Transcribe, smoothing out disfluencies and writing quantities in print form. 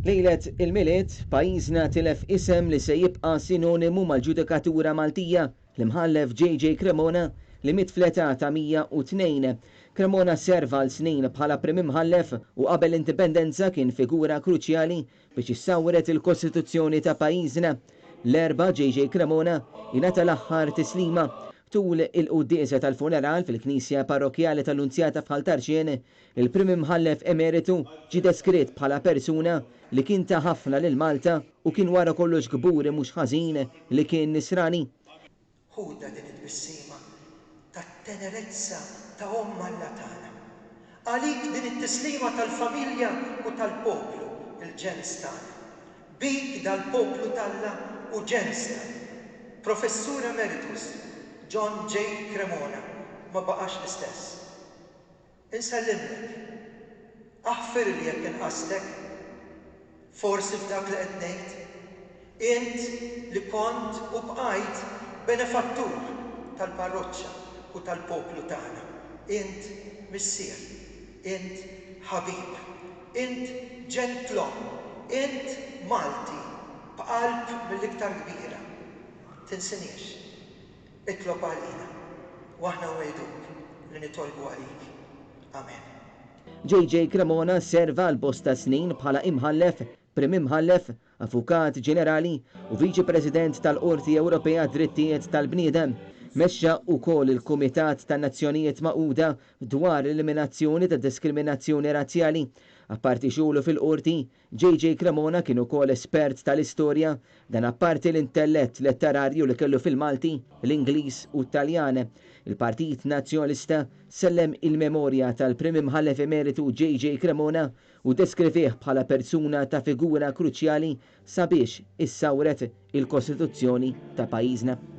Lejlet il-miliet pajjiżna tilef isem li se jibqa' sinonimu mal-ġudikatura Maltija l-imħallef JJ Cremona li mit fl-età ta' 102. Cremona serva l snin bħala Prim Imħallef u qabel l-indipendenza kien figura kruċjali biex issawret il-Kostituzzjoni ta' pajjiżna. L-erba' JJ Cremona ingħata l-aħħar tislima tul il-quddiesa tal-funeral fil-Knisja Parrokjali tal-Unzjata f'Ħaltarċien, il-Prim Imħallef Emeritu ġie deskritt bħala persuna li kien ta' ħafna lil Malta u kien wara kollox gburi mhux ħażin li kien nisrani. Ħuda din it-tbissima tat-tenerezza ta' Omma Alla tagħna. Għalik din it-tislima tal-familja u tal-poplu, il-ġens tagħna. Bik dal-poplu talla u ġens tagħna. Professur Emeritus John J. Cremona ma baqax l-istess. Insellimlek, aħfir li jekk inqastek, forsi f'dak li qed ngħid, int li kont u bqajt benefattur tal-parroċċa u tal-poplu tagħna. Int missier, int ħabib, int ġentlom, int Malti b'qalb mill-iktar kbira. Tinsinix. Itlob għalina, waħna wejduk li nitolbu għalik. Amen. JJ Cremona serva l-bosta snin bħala imħallef, Prim Imħallef, Avukat Ġenerali u Viċi President tal-Qorti Ewropea Drittijiet tal-Bniedem. Mexxa wkoll il-Kumitat tan-Nazzjonijiet Magħquda dwar l-eliminazzjoni tad diskriminazzjoni razzjali. Apparti xogħlu fil-qorti, JJ Cremona kien ukoll espert tal-istorja, dan apparti l-intellett letterarju li kellu fil-Malti, l-Ingliż u t-Taljan. Il-Partit Nazzjonalista sellem il-memorja tal-Prim Imħallef Emeritu JJ Cremona u deskrivih bħala persuna ta' figura kruċjali sabiex issawret il-Kostituzzjoni ta' pajjiżna.